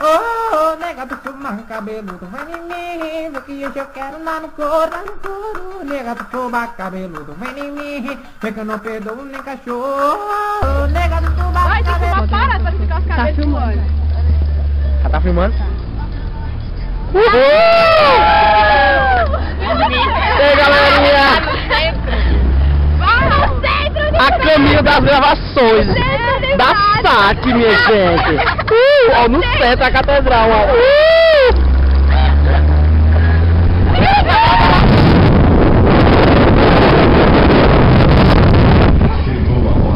Ô, nega do fubá cabeludo, vem em mim, vê que hoje eu quero lá no couro, nega do fubá cabeludo, vem em mim, vê que eu não perdoo nem cachorro, nega do fubá cabeludo. Vai, para de ficar os cabelos. Tá filmando. Já tá filmando? E aí, galerinha? A caminho das gravações da SAC, minha gente. Ó, no centro da catedral, ó.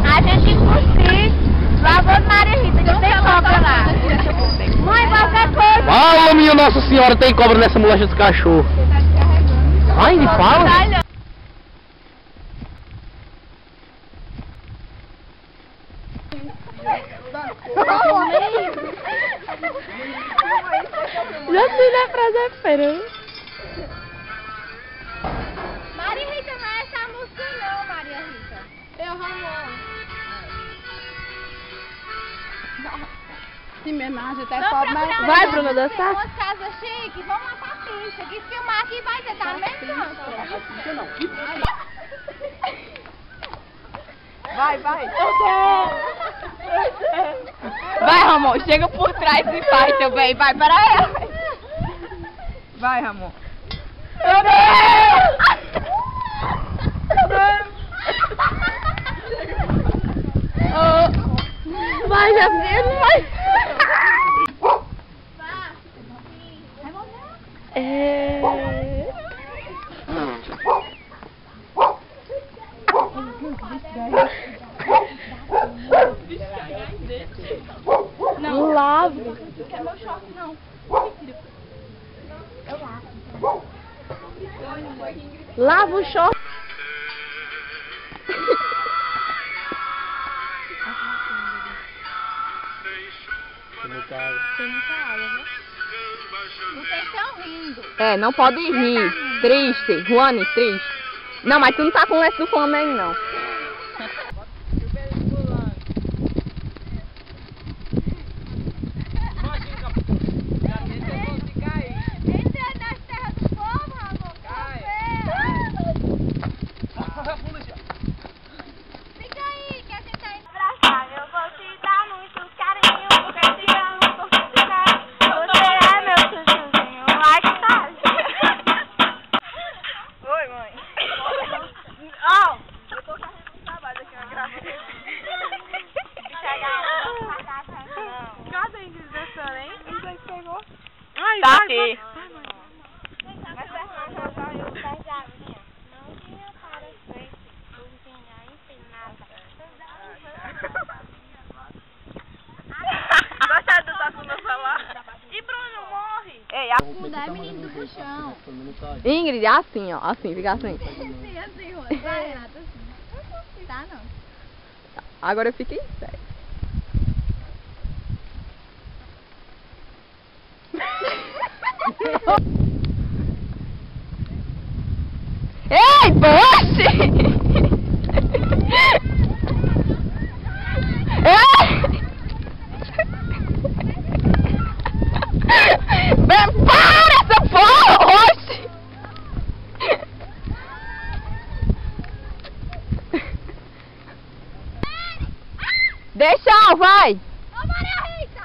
A gente curtir Lagoa Maria Rita, que tem cobra lá. Mãe, qualquer coisa. Fala, minha Nossa Senhora, tem cobra nessa molecha dos cachorros. Ai, me fala. Já sei da frase esperando. Maria Rita, não é essa música não, Maria Rita. Eu Ramon. Sim, mesmo, a gente é pobre, mas... Vai, Bruna, dançar? Uma casa chique, vamos lá pra pista, que filmar aqui vai ter, tá no mesmo canto. Vai. Vai, Ramon, chega por trás e vai também. Vai, para ela. Vai, Ramon. Meu Deus! Vai, Gabriel, vai. Não lavo. Não quer meu short, não. Eu lavo. Lava o short. Vocês estão rindo. É, não pode rir. Triste. Juane, triste. Não, mas tu não tá com o lenço do Flamengo, não. Tá aqui. Gostaram do toque no celular? E Bruno morre. Ei, Mudar é menino do puxão. Ingrid, assim, ó. Assim, fica assim. Sim, assim, Rô. Vai, Renata, assim. Tá, não. Agora eu fiquei sério. Ei, poxa! Para essa porra, oxe! Deixa, vai! Ô, Maria Rita!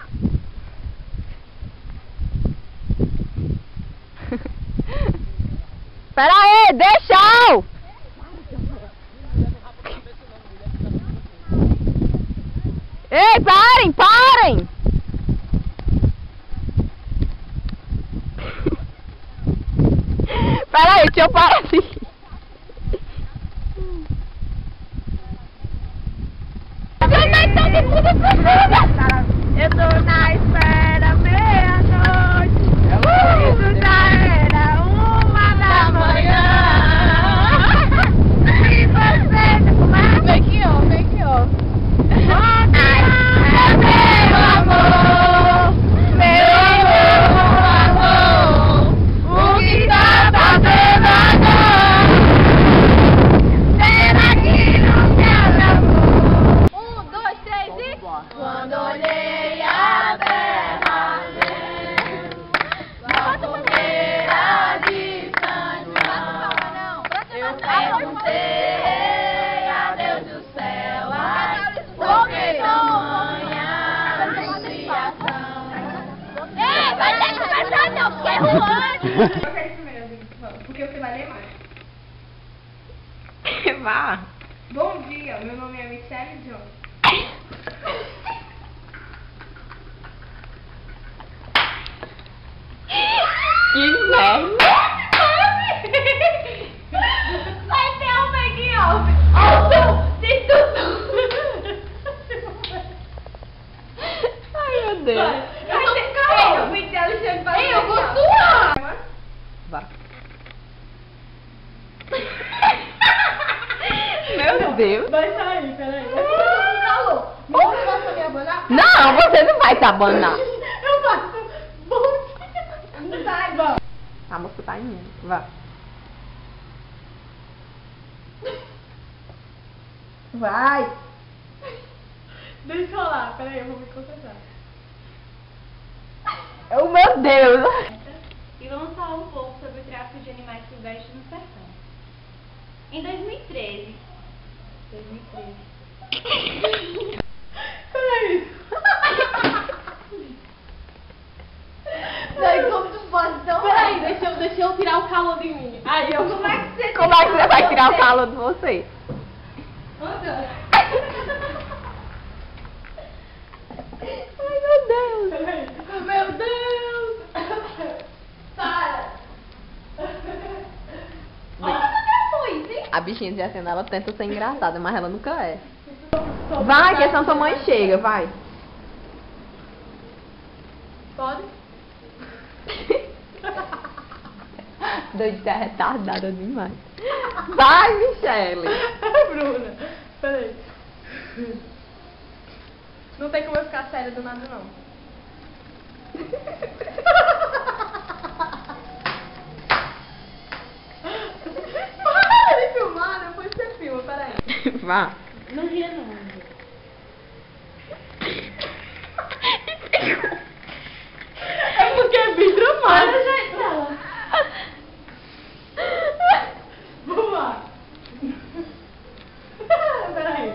Pera aí, deixa! Ei, parem! Pera aí, deixa eu parar assim. Eu tô na espera meia-noite. Isso já era 1 da manhã. E você fumar? Vem aqui, ó. Meu amor, o que tá fazendo agora? Será que não quer amor? 1, 2, 3 e... Quando olhei a terra, Eu quero primeiro, porque você vai ler mais. Vá. Bom dia, meu nome é Michelle Jones. Que inferno. Vai ter um making off. Tem tudo. Ai, meu Deus. Eu fui inteligente pra eu vou suar. Vá. Meu Deus. Vai sair, peraí. Eu tô com calor. Não posso me abanar? Não, você não vai se abanar. Eu faço. Bom dia. Não vai, vamos. A música tá em mim. Vá. Vai. Deixa eu rolar, peraí, eu vou me concentrar. Oh, meu Deus. E vamos falar um pouco sobre o tráfico de animais silvestres no sertão. Em 2013. Peraí. Daí como tu pode então? Peraí, deixa eu tirar o calor de mim. Aí eu como é que você vai tirar o calor de você? Ai, meu Deus. Meu Deus! Para! Olha depois, hein? A bichinha de Jacena, ela tenta ser engraçada, mas ela nunca é. Vai, que a sua mãe chega, vai. Pode? Doida retardada demais. Vai, Michele. Bruna, peraí. Não tem como eu ficar séria do nada, não. Para de filmar, depois você filma, peraí. Vá. Não ria não. É porque é bem dramático. Vamos lá. Peraí.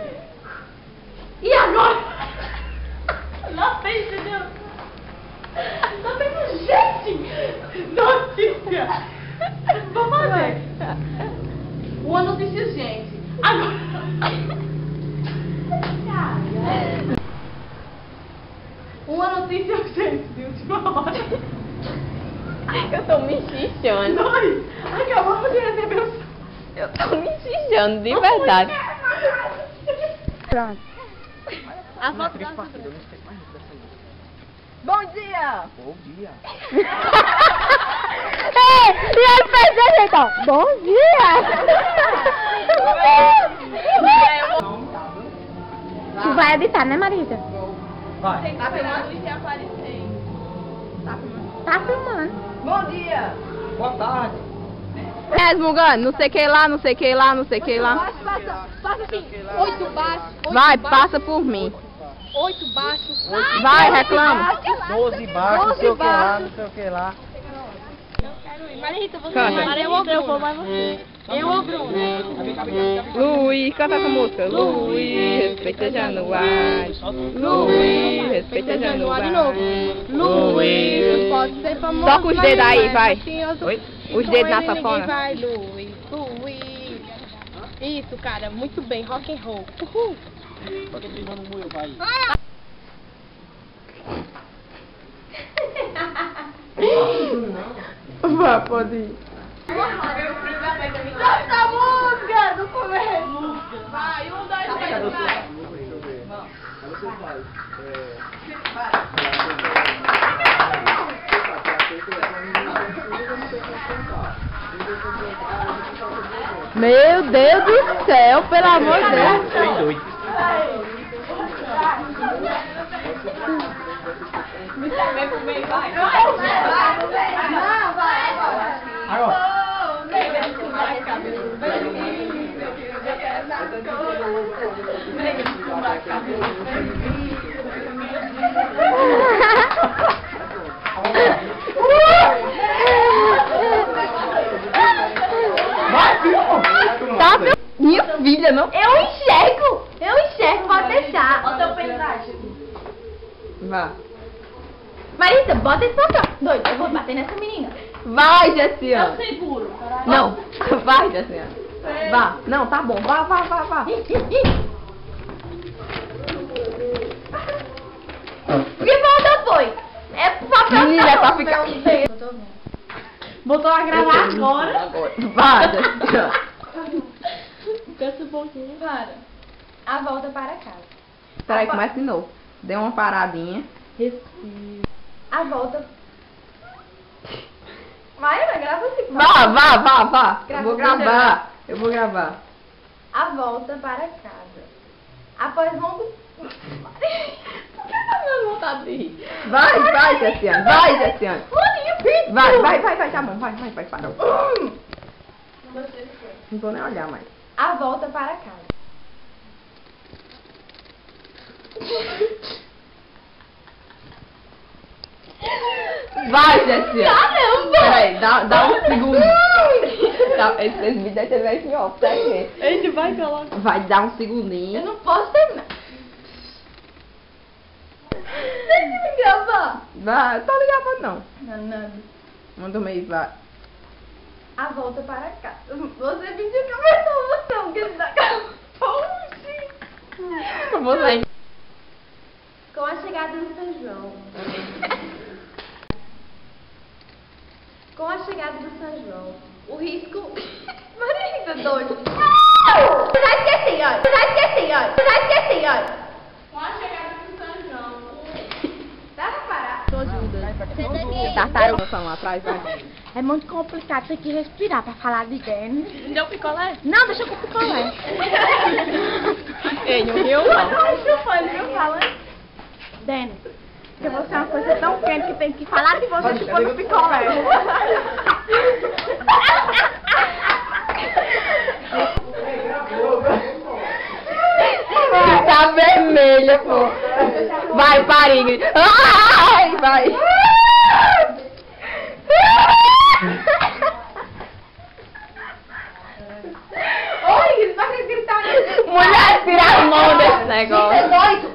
E agora? Não tem, entendeu? Não tem gente! Notícia! Vamos fazer. Uma notícia, gente. Agora. Uma notícia urgente de última hora. Eu tô me xixando. Nós acabamos de receber o... Eu tô me xixando, de verdade. Pronto. A foto da Bom dia! Bom dia. Ei, e aí fez desse jeito, ó. Bom dia! Tu vai editar, né, Marisa? Vai. Tá filmando e se aparecer. Tá filmando. Bom dia! Boa tarde. Mesmo, Gano, não sei que lá, não sei que lá, não sei que lá. Passa assim, 8 baixos. Vai, passa por mim. 8 baixos. Vai, reclama. 12 baixos, não sei o que lá, não sei o que lá. Marita, você Canta. vai. Eu vou mais você. Eu ou Bruno? Luiz, canta essa música. Luiz, respeita Januário. Luiz, respeita Januário. Luiz, pode ser famoso. Toca os dedos aí, vai. Oi? Os dedos na safona. Vai, Luiz. Isso, cara, muito bem, rock and roll. Uhul. Vai, pode ir. Essa música do começo. Vai, 1, 2, 3, vai. Meu Deus do céu, pelo amor de Deus. Bem doido. Vai. Agora. Tá, minha filha, não? Eu enxergo, pode deixar. Olha o teu pendrive. Vá. Marisa, bota esse papel. Doido, eu vou bater nessa menina. Vai, Jessiane. Eu seguro. Não, vai, Jessiane. Vá. Não, tá bom. Vá. Que volta foi? É papel. Menina, é pra ficar... Botou a gravar agora. Vá, Jessiane. Desce um pouquinho. Para. A volta para casa. Peraí, começa de novo. Dê uma paradinha. Respira. A volta. Vai, grava assim. Vá. Grava, Eu vou gravar. A volta para casa. Após longo. Por que tá dando vontade de rir? Vai, Jessiane. Vai, tá bom. Vai, parou. Não vou nem olhar mais. A volta para casa. Vai, Jessiane. Caramba! Peraí, dá um segundo. Esse vídeo vai ter esse off, tá aí? Ele vai colocar. Vai dar um Eu segundinho. não posso terminar. Deixa eu gravar. Vai, tô ligado não. Não. Manda um mês, vai. A volta para casa. Você pediu que eu meta o botão, que ele tá Oxi. Você. Com a chegada do São João. Com a chegada do São João, o risco... Marisa, doido. Você já esqueci, olha. Com a chegada do São João, dá pra parar? Tartaruga falando atrás, vai. É muito complicado, tem que respirar pra falar de dentro. Deu picolé? Não, deixa com o picolé. Ei, não riu não. Tá chupando, viu, falando? Dani, porque você é uma coisa tão quente que tem que falar de você chupando picolé. Tá vermelha, pô. Vai, Parig. Ai, vai. Oi, não vai gritar. Mulher, tira a mão desse negócio. É doido.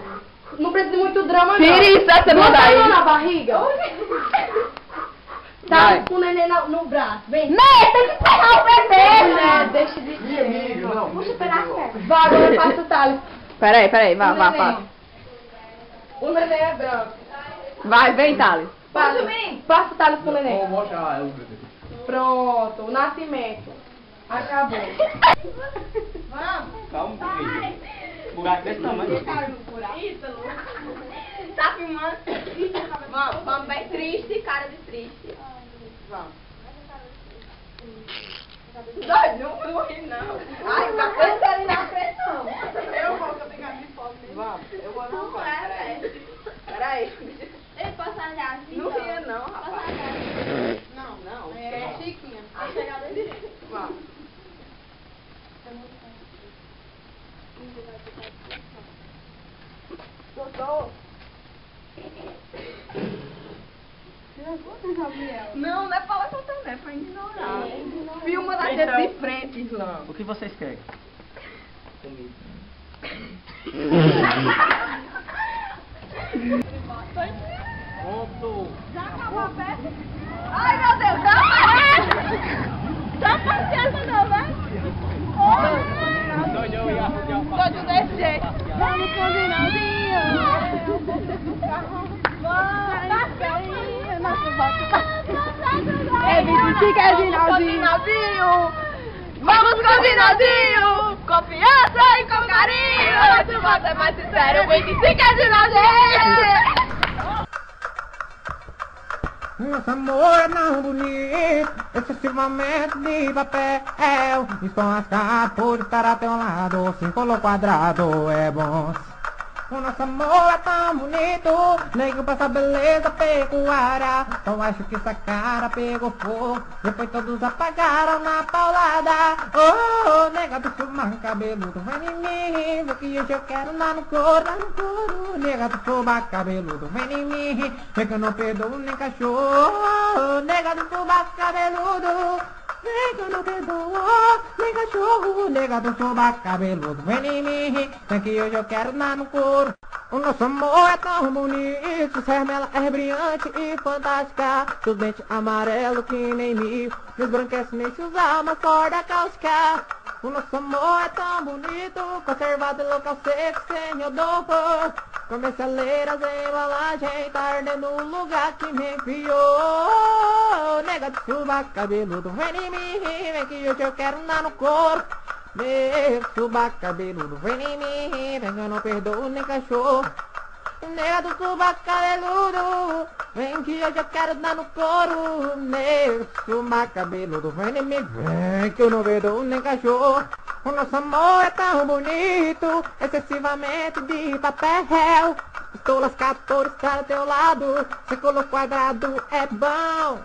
Não precisa de muito drama, não. Tira isso, essa mão Bota a mão daí. na barriga. Tá Vai. com o neném no braço. Vem. Não, tem que pegar o bebê, Né, deixa de ser. Puxa pela perna. Vai, agora passa o talho. Peraí, vá, O passa. neném. O neném é branco. Vai, vem, Thales. Passa o talho pro neném. mostrar Pronto, o nascimento. Acabou. Vamos. Calma um pouquinho. Buraco desse tamanho. Tá filmando? Vamos bem triste, cara de triste. Vamos. Doido, não vou rir não. Ai, eu não quero ir na frente não. Eu vou, que eu tenho que abrir foto mesmo. Vamos, eu vou na frente. Peraí. Ele passa assim. Não ria não, rapaz. Não. É chiquinha. A chegada dele. Vamos. Gostou? Não é pra levantar, não é pra ignorar. Filma da gente de frente, Islã. O que vocês querem? Comida. Pronto. Já acabou a festa? Ai, meu Deus, já passeando não, vai? Doido desse jeito. Vamos com o Zinaldinho. É 25, é Zinaldinho. Vamos com o Zinaldinho. Confiança e com carinho. Tu bota mais sincero, 25 é Zinaldinho. Nosso amor é tão bonito, excessivamente de papel. Estou lascado por estar a teu lado, 5 ao quadrado é bom. O nosso amor é tão bonito, nego pra essa beleza pecuária. Só acho que essa cara pegou fogo, depois todos apagaram na paulada. Oh, nega do sumarro cabeludo, vem em mim, vê que hoje eu quero andar no couro, Nega do sumarro cabeludo, vem em mim, vê que eu não perdoo nem cachorro. Nega do sumarro cabeludo, vem que eu não perdoo nem cachorro. Nega do sumarro cabeludo, vem em mim, vem que hoje eu quero andar no couro. O nosso amor é tão bonito, sua remela é brilhante e fantástica. Seus dentes amarelos que nem mil, me embranquecem nem se usar uma corda cáustica. O nosso amor é tão bonito, conservado em local seco, sem odor. Com meceleiras em embalagem, tá ardendo o lugar que me enviou. Nega de subaco cabeludo, vem em mim, vem que hoje eu quero andar no couro. Nega de subaco cabeludo, vem em mim, vem que eu não perdoo nem cachorro. Nega do subaco cabeludo, vem que hoje eu quero dar no couro. Nega do subaco cabeludo, vem em mim, vem que eu não perdoo nem cachorro. O nosso amor é tão bonito, excessivamente de papel. Estou lascado por estar ao teu lado, círculo quadrado é bom.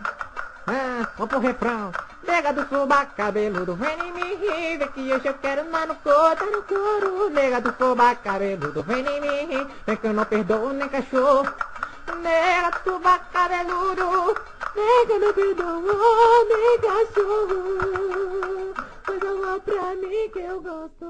Vamos pro refrão. Nega do subaco cabeludo, vem em mim, vem que hoje eu quero andar no couro, tá no couro. Nega do subaco cabeludo, vem em mim, vem que eu não perdoo nem cachorro. Nega do subaco cabeludo, vem que eu não perdoo nem cachorro. Faz amor pra mim que eu gosto.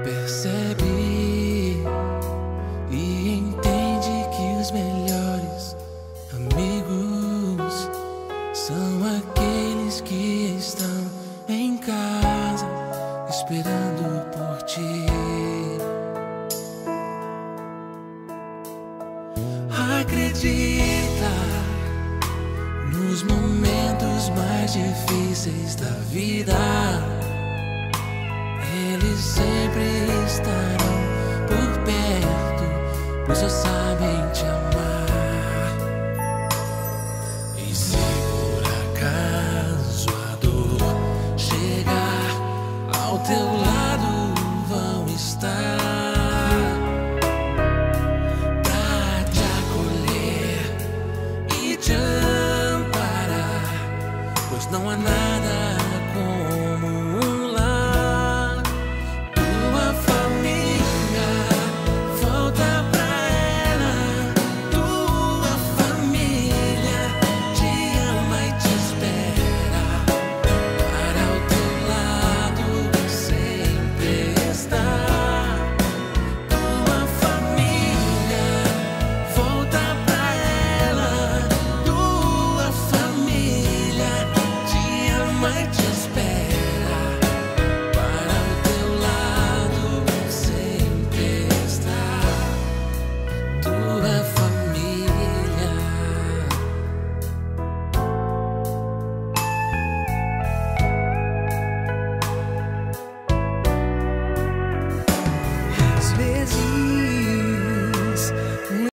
Percebe e entende que os melhores amigos são aqueles que estão em casa esperando por ti. Acredita nos momentos mais difíceis da vida. Eles sempre estarão por perto, pois só